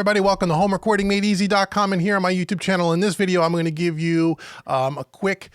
everybody, welcome to HomeRecordingMadeEasy.com, and here on my YouTube channel. In this video, I'm going to give you a quick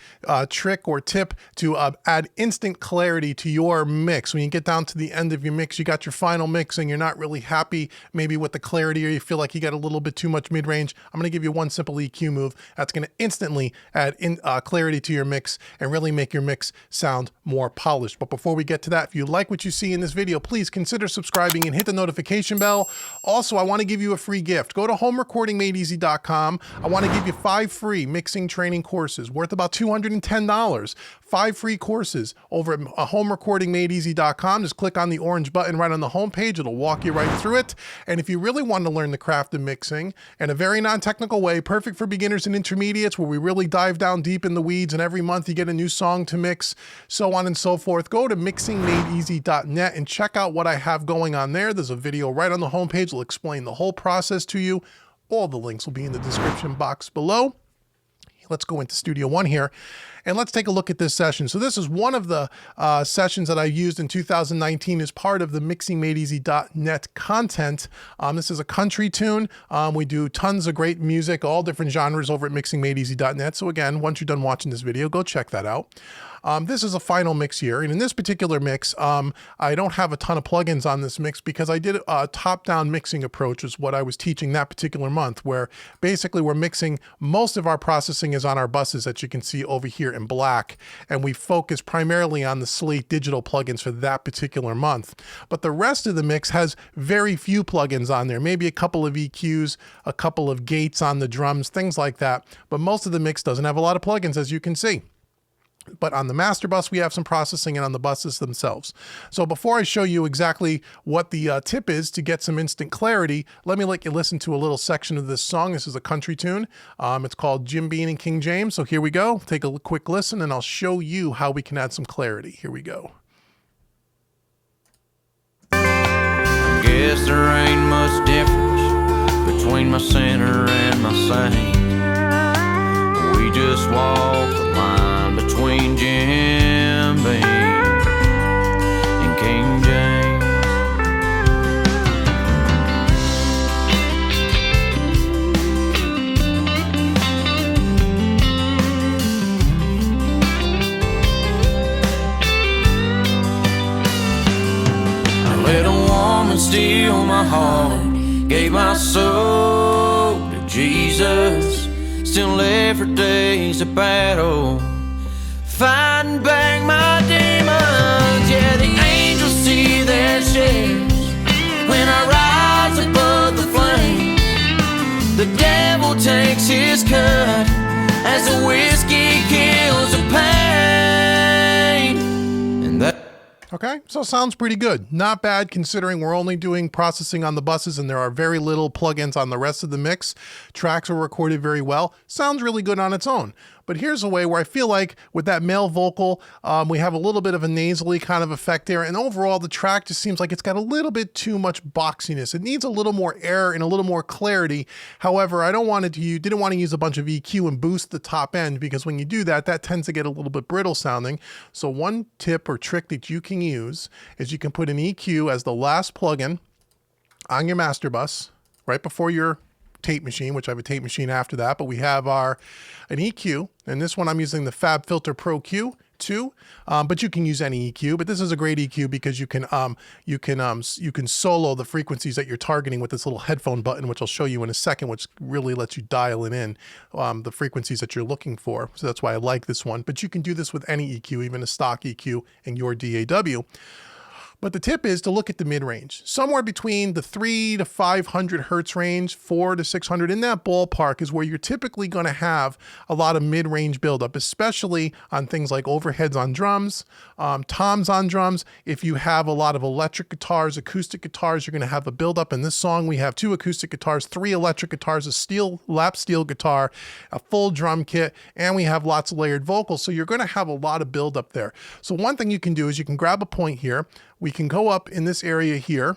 trick or tip to add instant clarity to your mix. When you get down to the end of your mix, you got your final mix and you're not really happy maybe with the clarity, or you feel like you got a little bit too much mid-range. I'm going to give you one simple EQ move that's going to instantly add clarity to your mix and really make your mix sound more polished. But before we get to that, if you like what you see in this video, please consider subscribing and hit the notification bell. Also, I want to give you a free gift. Go to HomeRecordingMadeEasy.com. I want to give you 5 free mixing training courses worth about $210. 5 free courses over at HomeRecordingMadeEasy.com. Just click on the orange button right on the homepage. It'll walk you right through it. And if you really want to learn the craft of mixing in a very non-technical way, perfect for beginners and intermediates, where we really dive down deep in the weeds and every month you get a new song to mix, so on and so forth, go to MixingMadeEasy.net and check out what I have going on there. There's a video right on the homepage. It'll explain the whole process to you. All the links will be in the description box below. Let's go into Studio One here and let's take a look at this session. So this is one of the sessions that I used in 2019 as part of the MixingMadeEasy.net content. This is a country tune. We do tons of great music, all different genres over at MixingMadeEasy.net. So again, once you're done watching this video, go check that out. This is a final mix here, and in this particular mix, I don't have a ton of plugins on this mix because I did a top-down mixing approach, is what I was teaching that particular month, where basically we're mixing, most of our processing is on our buses that you can see over here in black, and we focus primarily on the Slate digital plugins for that particular month. But the rest of the mix has very few plugins on there, maybe a couple of EQs, a couple of gates on the drums, things like that, but most of the mix doesn't have a lot of plugins, as you can see. But on the master bus, we have some processing, and on the buses themselves. So before I show you exactly what the tip is to get some instant clarity, let me let you listen to a little section of this song. This is a country tune. It's called Jim Beam and King James. So here we go. Take a quick listen, and I'll show you how we can add some clarity. Here we go. I guess there ain't much difference between my sinner and my saint. We just walk the line between Jim Beam and King James. I let a woman steal my heart, gave my soul to Jesus. Still live for days of battle, fighting back my demons. Yeah, the angels see their shares when I rise above the flames. The devil takes his cut as the whiskey kills the pain. And that. Okay, so sounds pretty good. Not bad considering we're only doing processing on the buses and there are very little plugins on the rest of the mix. Tracks are recorded very well. Sounds really good on its own. But here's a way where I feel like with that male vocal, we have a little bit of a nasally kind of effect there. And overall, the track just seems like it's got a little bit too much boxiness. It needs a little more air and a little more clarity. However, I didn't want to use a bunch of EQ and boost the top end, because when you do that, that tends to get a little bit brittle sounding. So one tip or trick that you can use is you can put an EQ as the last plugin on your master bus right before your tape machine, which I have a tape machine after that, but we have an EQ, and this one I'm using the FabFilter Pro Q2, but you can use any EQ, but this is a great EQ because you can solo the frequencies that you're targeting with this little headphone button, which I'll show you in a second, which really lets you dial it in, the frequencies that you're looking for. So that's why I like this one, but you can do this with any EQ, even a stock EQ in your DAW. But the tip is to look at the mid-range. Somewhere between the 300 to 500 hertz range, 400 to 600, in that ballpark is where you're typically going to have a lot of mid-range buildup, especially on things like overheads on drums, toms on drums. If you have a lot of electric guitars, acoustic guitars, you're going to have a buildup. In this song, we have 2 acoustic guitars, 3 electric guitars, a lap steel guitar, a full drum kit, and we have lots of layered vocals. So you're going to have a lot of buildup there. So one thing you can do is you can grab a point here. We can go up in this area here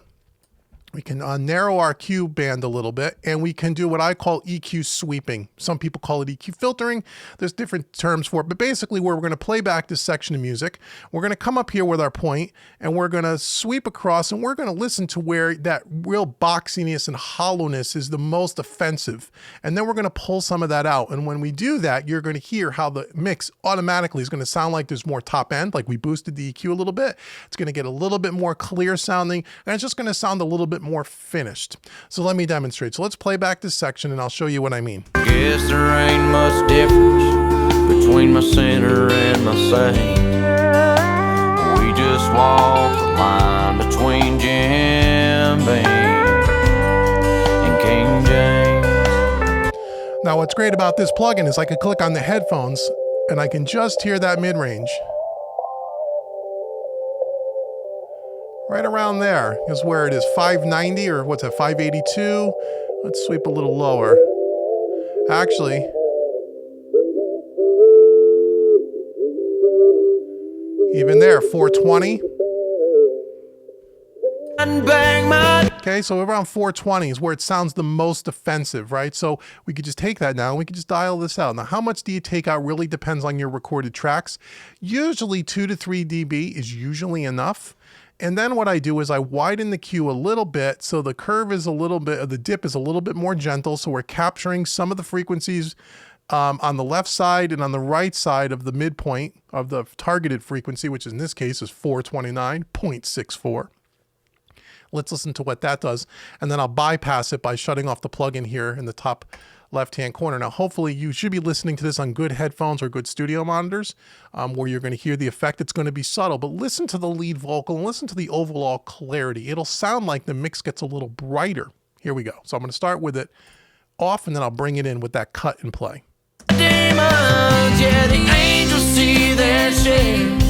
We can narrow our Q band a little bit, and we can do what I call EQ sweeping. Some people call it EQ filtering. There's different terms for it, but basically where we're going to play back this section of music, we're going to come up here with our point, and we're going to sweep across, and we're going to listen to where that real boxiness and hollowness is the most offensive. And then we're going to pull some of that out. And when we do that, you're going to hear how the mix automatically is going to sound like there's more top end, like we boosted the EQ a little bit. It's going to get a little bit more clear sounding, and it's just going to sound a little bit more finished. So let me demonstrate. So let's play back this section and I'll show you what I mean. Guess there ain't much difference between my sinner and my saint. We just walk the line between Jim Beam and King James. Now what's great about this plugin is I can click on the headphones and I can just hear that mid-range. Right around there is where it is, 590 or what's that, 582. Let's sweep a little lower. Actually, even there, 420. Okay, so around 420 is where it sounds the most offensive, right? So we could just take that now and we could just dial this out. Now, how much do you take out really depends on your recorded tracks. Usually 2 to 3 dB is usually enough. And then what I do is I widen the Q a little bit so the curve is a little bit, the dip is a little bit more gentle. So we're capturing some of the frequencies on the left side and on the right side of the midpoint of the targeted frequency, which in this case is 429.64. Let's listen to what that does. And then I'll bypass it by shutting off the plugin here in the top left-hand corner. Now, hopefully you should be listening to this on good headphones or good studio monitors where you're going to hear the effect. It's going to be subtle, but listen to the lead vocal and listen to the overall clarity. It'll sound like the mix gets a little brighter. Here we go. So I'm going to start with it off and then I'll bring it in with that cut and play. Demons, yeah, the angels see their shares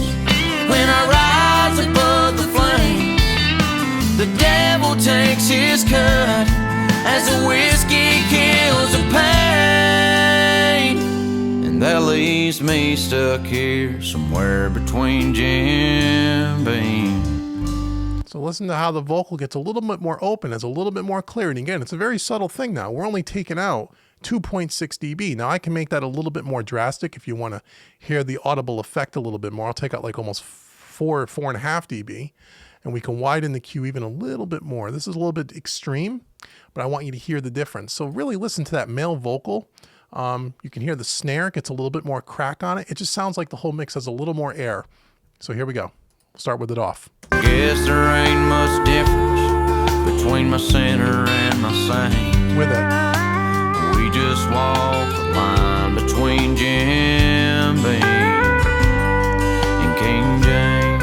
when I rise above the flame. The devil takes his cut as the whiskey kills the pain, and that leaves me stuck here somewhere between Jim Beam. So listen to how the vocal gets a little bit more open, has a little bit more clarity. Again, it's a very subtle thing now. We're only taking out 2.6 dB. Now I can make that a little bit more drastic if you want to hear the audible effect a little bit more. I'll take out like almost 4.5 dB, and we can widen the Q even a little bit more. This is a little bit extreme, but I want you to hear the difference. So really listen to that male vocal. You can hear the snare gets a little bit more crack on it. It just sounds like the whole mix has a little more air. So here we go. We'll start with it off. Guess there ain't much difference between my sinner and my saint. With it. We just walk the line between Jim Beam and King James.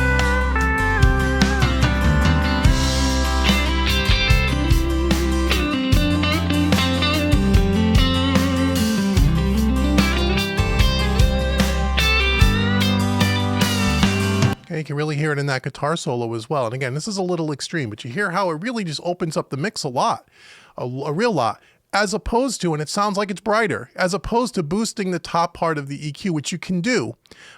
Okay, you can really hear it in that guitar solo as well. And again, this is a little extreme, but you hear how it really just opens up the mix a lot, a real lot. As opposed to, and it sounds like it's brighter, as opposed to boosting the top part of the EQ, which you can do,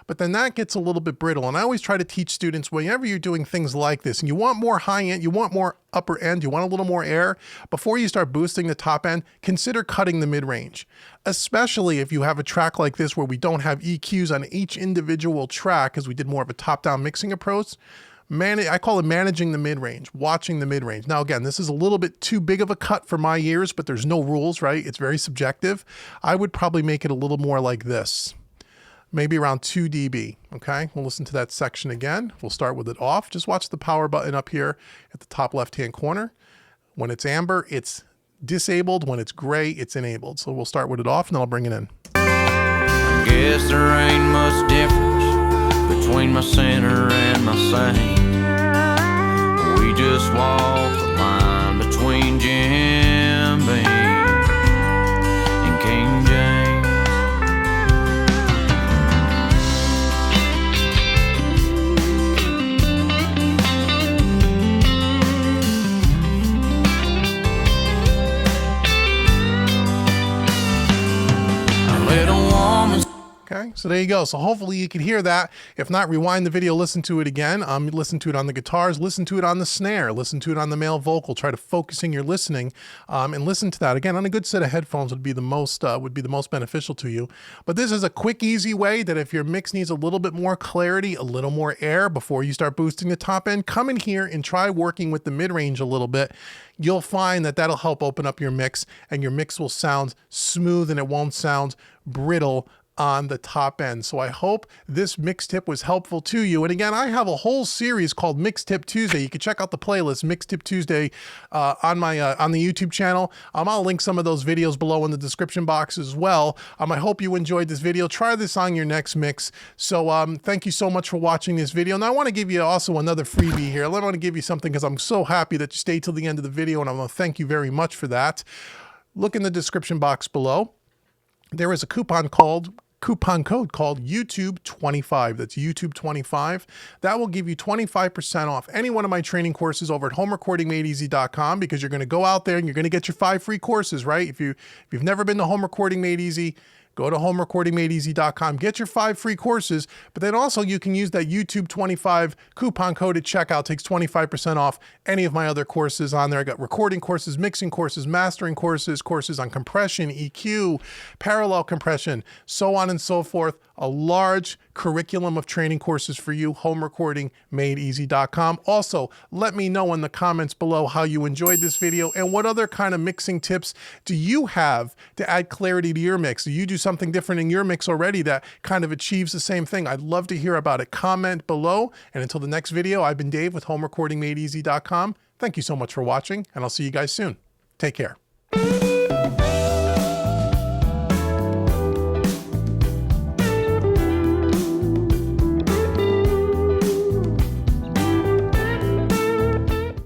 but then that gets a little bit brittle. And I always try to teach students, whenever you're doing things like this, and you want more high end, you want more upper end, you want a little more air, before you start boosting the top end, consider cutting the mid-range. Especially if you have a track like this where we don't have EQs on each individual track, because we did more of a top-down mixing approach. I call it managing the mid-range, watching the mid-range. Now, again, this is a little bit too big of a cut for my ears, but there's no rules, right? It's very subjective. I would probably make it a little more like this, maybe around 2 dB, okay? We'll listen to that section again. We'll start with it off. Just watch the power button up here at the top left-hand corner. When it's amber, it's disabled. When it's gray, it's enabled. So we'll start with it off, and then I'll bring it in. I guess there ain't much difference between my sinner and my saint. We just walk the line between Jim Beam and King James. A little woman. Okay, so there you go. So hopefully you can hear that. If not, rewind the video, listen to it again. Listen to it on the guitars, listen to it on the snare, listen to it on the male vocal. Try to focusing your listening and listen to that again on a good set of headphones would be the most beneficial to you. But this is a quick, easy way that if your mix needs a little bit more clarity, a little more air before you start boosting the top end, come in here and try working with the mid range a little bit. You'll find that that'll help open up your mix, and your mix will sound smooth and it won't sound brittle on the top end. So I hope this mix tip was helpful to you. And again, I have a whole series called Mix Tip Tuesday. You can check out the playlist Mix Tip Tuesday on the YouTube channel. I'll link some of those videos below in the description box as well. I hope you enjoyed this video. Try this on your next mix. So thank you so much for watching this video. And I want to give you also another freebie here. I want to give you something because I'm so happy that you stayed till the end of the video, and I want to thank you very much for that. Look in the description box below. There is a coupon code called YouTube25. That's YouTube25. That will give you 25% off any one of my training courses over at homerecordingmadeeasy.com, because you're going to go out there and you're going to get your 5 free courses, right? If you've never been to Home Recording Made Easy, go to homerecordingmadeeasy.com, get your 5 free courses, but then also you can use that YouTube25 coupon code at checkout. Takes 25% off any of my other courses on there. I got recording courses, mixing courses, mastering courses, courses on compression, EQ, parallel compression, so on and so forth. A large curriculum of training courses for you, homerecordingmadeeasy.com. Also, let me know in the comments below how you enjoyed this video and what other kind of mixing tips do you have to add clarity to your mix. Do you do something different in your mix already that kind of achieves the same thing? I'd love to hear about it. Comment below. And until the next video, I've been Dave with homerecordingmadeeasy.com. Thank you so much for watching, and I'll see you guys soon. Take care.